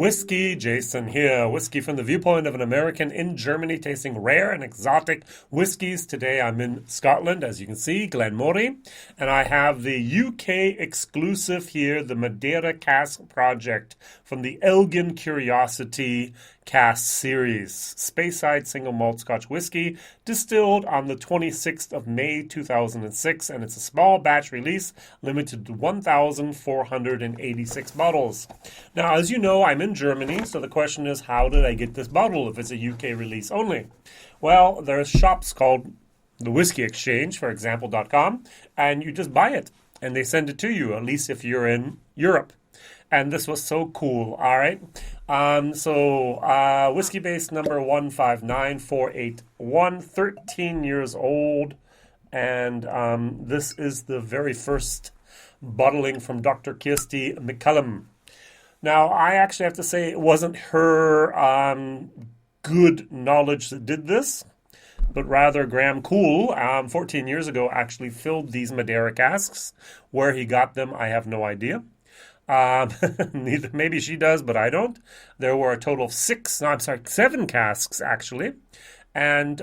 WhiskyJason here. Whiskey from the viewpoint of an American in Germany tasting rare and exotic whiskeys. Today I'm in Scotland, as you can see, Glen Moray, and I have the UK exclusive here, the Madeira Cask project from the Elgin Curiosity Cask series. Speyside single malt Scotch whiskey distilled on the 26th of May 2006, and it's a small batch release limited to 1,486 bottles. Now, as you know, I'm in Germany, so the question is, how did I get this bottle if it's a UK release only? Well, there's shops called the Whiskey Exchange, for example.com, and you just buy it, and they send it to you, at least if you're in Europe. And this was so cool, all right? Whiskey base number 159481, 13 years old, and this is the very first bottling from Dr. Kirsty McCullum. Now, I actually have to say it wasn't her good knowledge that did this, but rather Graham Cool, 14 years ago, actually filled these Madeira casks. Where he got them, I have no idea. Maybe she does, but I don't. There were a total of 7 casks, actually. And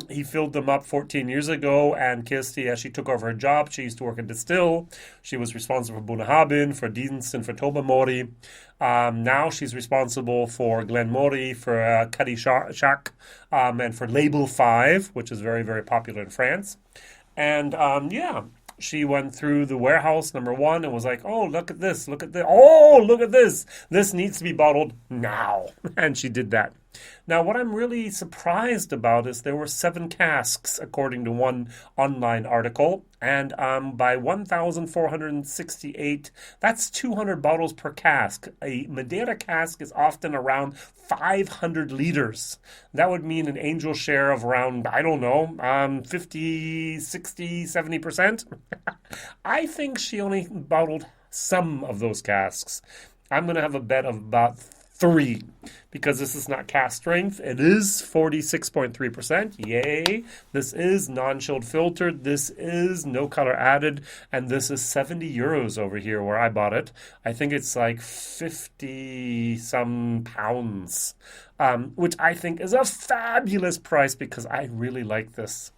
he filled them up 14 years ago, and Kirsty, as she took over her job, she used to work at Distill. She was responsible for Bunnahabhain, for Dienst, and for Tobermory. Now she's responsible for Glen Moray, for Cuddy Shack, and for Label 5, which is very, very popular in France. And she went through the warehouse, number 1, and was like, oh, look at this, look at this, oh, look at this. This needs to be bottled now. And she did that. Now, what I'm really surprised about is there were 7 casks, according to one online article, and by 1,468, that's 200 bottles per cask. A Madeira cask is often around 500 liters. That would mean an angel share of around, 50, 60, 70%. I think she only bottled some of those casks. I'm going to have a bet of about 3, because this is not cask strength. It is 46.3%. Yay. This is non-chilled filtered. This is no color added. And this is 70 euros over here where I bought it. I think it's like 50 some pounds, which I think is a fabulous price because I really like this.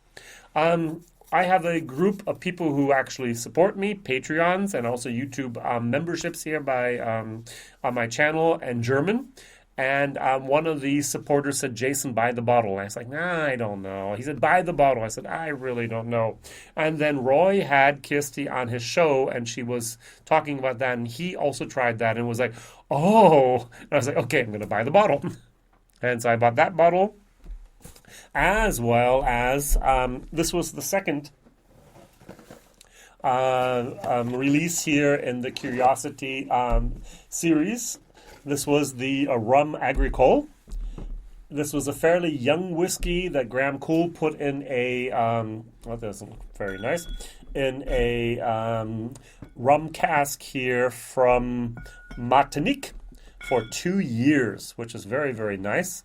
I have a group of people who actually support me, Patreons, and also YouTube memberships here on my channel in German. And one of these supporters said, Jason, buy the bottle. And I was like, nah, I don't know. He said, buy the bottle. I said, I really don't know. And then Roy had Kirsty on his show, and she was talking about that, and he also tried that and was like, oh. And I was like, okay, I'm going to buy the bottle. And so I bought that bottle, as well as this was the second release here in the Curiosity series. This was the Rum Agricole. This was a fairly young whiskey that Graham Cool put in a, that doesn't look very nice, in a rum cask here from Martinique for 2 years, which is very, very nice.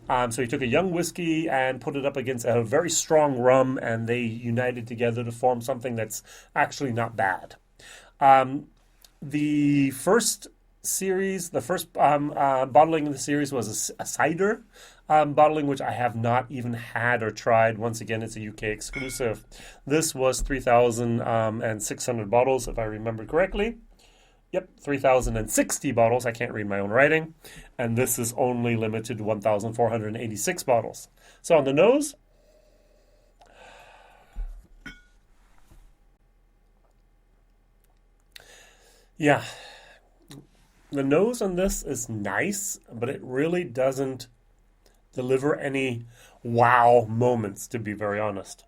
So he took a young whiskey and put it up against a very strong rum, and they united together to form something that's actually not bad. The first series, the first bottling of the series was a cider bottling, which I have not even had or tried. Once again, it's a UK exclusive. This was 3,600 bottles, if I remember correctly. Yep, 3,060 bottles. I can't read my own writing. And this is only limited to 1,486 bottles. So on the nose, yeah, the nose on this is nice, but it really doesn't deliver any wow moments, to be very honest.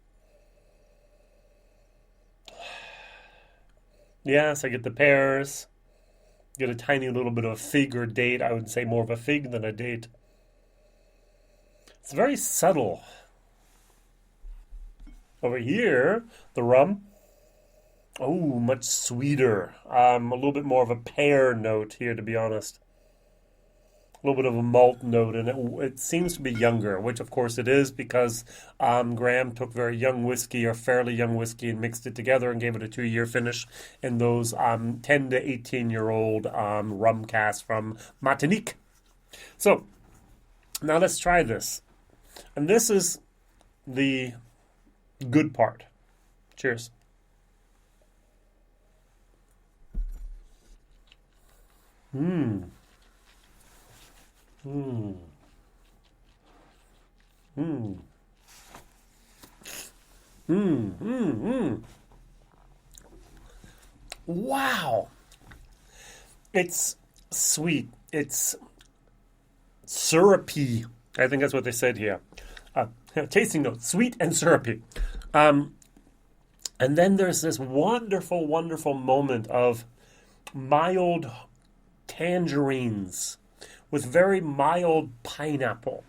Yes, I get the pears. Get a tiny little bit of a fig or date. I would say more of a fig than a date. It's very subtle. Over here, the rum, oh, much sweeter. A little bit more of a pear note here, to be honest. a little bit of a malt note, and it seems to be younger, which of course it is because Graham took very young whiskey or fairly young whiskey and mixed it together and gave it a 2-year finish in those 10 to 18-year-old rum casks from Martinique. So now let's try this. And this is the good part. Cheers. Mmm. Mmm. Mmm. Mmm. Mmm. Mmm. Wow. It's sweet. It's syrupy. I think that's what they said here. Tasting note, sweet and syrupy. And then there's this wonderful, wonderful moment of mild tangerines with very mild pineapple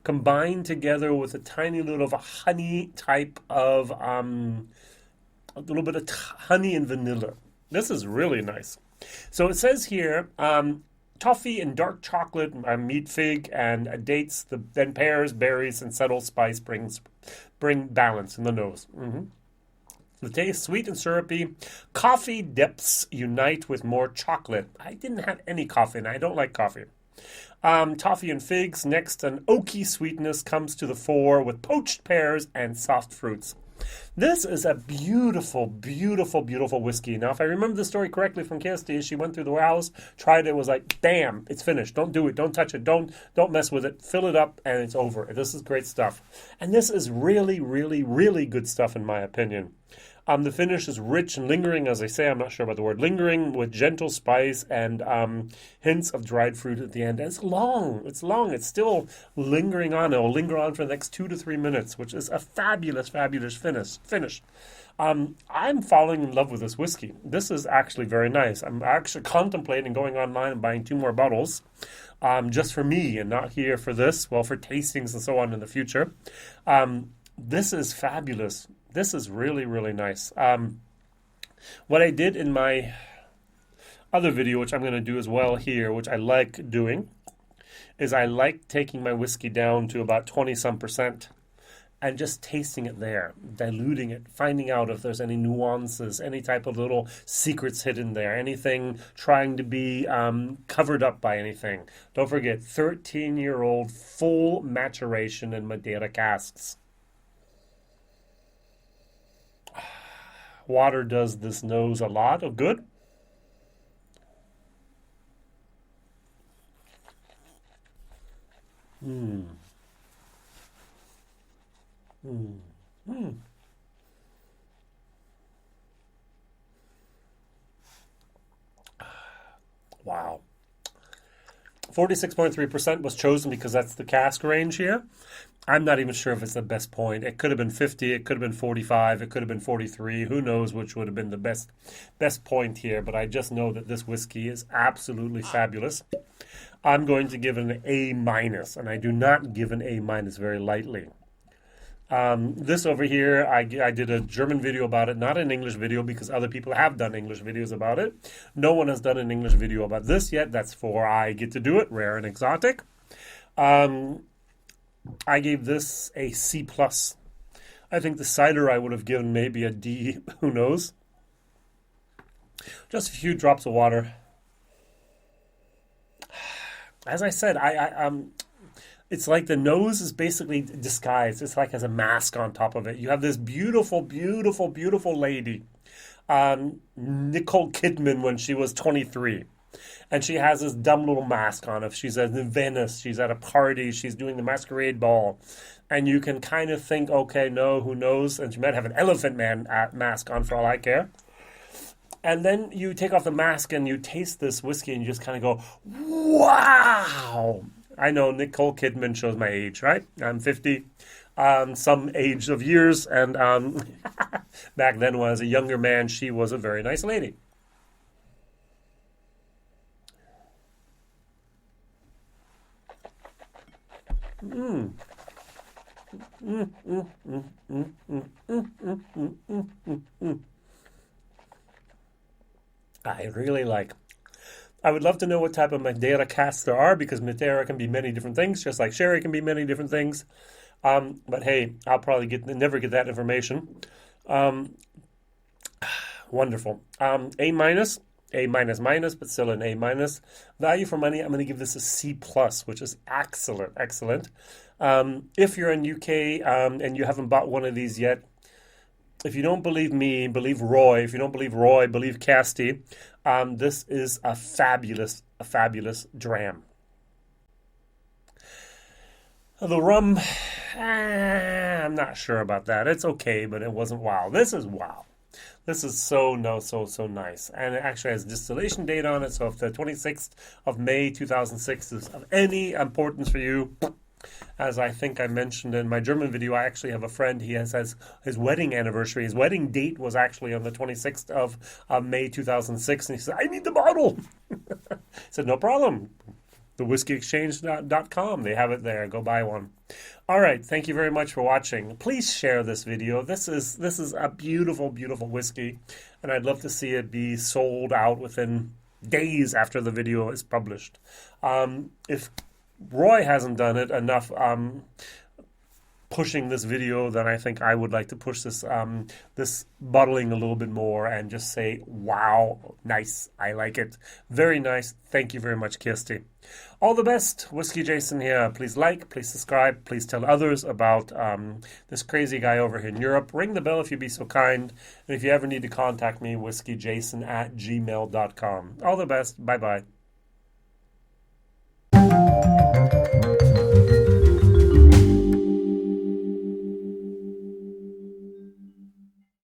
combined together with a tiny little of a honey type of, a little bit of honey and vanilla. This is really nice. So it says here, toffee and dark chocolate, meat fig, and dates, then pears, berries, and subtle spice bring balance in the nose. The taste, sweet and syrupy. Coffee depths unite with more chocolate. I didn't have any coffee, and I don't like coffee. Toffee and figs. Next, an oaky sweetness comes to the fore with poached pears and soft fruits. This is a beautiful, beautiful, beautiful whiskey. Now, if I remember the story correctly from Kirsty, she went through the warehouse, tried it, was like, bam, it's finished. Don't do it. Don't touch it. Don't mess with it. Fill it up, and it's over. This is great stuff. And this is really, really, really good stuff, in my opinion. The finish is rich and lingering, as I say. I'm not sure about the word lingering, with gentle spice and hints of dried fruit at the end. And it's long. It's long. It's still lingering on. It will linger on for the next 2 to 3 minutes, which is a fabulous, fabulous finish. I'm falling in love with this whiskey. This is actually very nice. I'm actually contemplating going online and buying 2 more bottles just for me and not here for this, well, for tastings and so on in the future. This is fabulous. This is really, really nice. What I did in my other video, which I'm going to do as well here, which I like doing, is I like taking my whiskey down to about 20-some% and just tasting it there, diluting it, finding out if there's any nuances, any type of little secrets hidden there, anything trying to be covered up by anything. Don't forget, 13-year-old full maturation in Madeira casks. Water does this nose a lot of good. Mmm. Mmm. Mmm. Wow. 46.3% was chosen because that's the cask range here. I'm not even sure if it's the best point. It could have been 50, it could have been 45, it could have been 43. Who knows which would have been the best point here, but I just know that this whiskey is absolutely fabulous. I'm going to give it an A-, and I do not give an A- very lightly. This over here, I did a German video about it, not an English video because other people have done English videos about it. No one has done an English video about this yet. That's for I get to do it, rare and exotic. I gave this a C+. I think the cider I would have given maybe a D, who knows. Just a few drops of water. As I said, it's like the nose is basically disguised. It's like has a mask on top of it. You have this beautiful, beautiful, beautiful lady, Nicole Kidman, when she was 23. And she has this dumb little mask on. If she's in Venice, she's at a party, she's doing the masquerade ball. And you can kind of think, okay, no, who knows? And she might have an elephant man mask on for all I care. And then you take off the mask and you taste this whiskey and you just kind of go, wow! I know Nicole Kidman shows my age, right? I'm 50, some age of years. And back then when I was a younger man, she was a very nice lady. Mm. Mm, mm, mm, mm, mm, mm, mm, mm, mm, mm. I really like I would love to know what type of Madeira casks there are, because Madeira can be many different things, just like sherry can be many different things. But hey, I'll probably never get that information. Um, Wonderful. A minus, A minus minus, but still an A minus. Value for money, I'm going to give this a C plus, which is excellent, excellent. If you're in UK and you haven't bought one of these yet, if you don't believe me, believe Roy. If you don't believe Roy, believe Casty. This is a fabulous dram. The rum, I'm not sure about that. It's okay, but it wasn't wow. This is wow. This is so nice. And it actually has distillation date on it. So if the 26th of May 2006 is of any importance for you, as I think I mentioned in my German video, I actually have a friend, he has his wedding anniversary. His wedding date was actually on the 26th of May 2006. And he said, I need the bottle. I said, no problem. The WhiskyExchange.com. They have it there. Go buy one. All right. Thank you very much for watching. Please share this video. This is a beautiful whiskey, and I'd love to see it be sold out within days after the video is published. If Roy hasn't done it enough pushing this video, then I think I would like to push this this bottling a little bit more and just say, wow, nice. I like it. Very nice. Thank you very much, Kirsty. All the best. Whiskey Jason here. Please like, please subscribe, please tell others about this crazy guy over here in Europe. Ring the bell if you'd be so kind. And if you ever need to contact me, whiskeyjason@gmail.com. All the best. Bye-bye.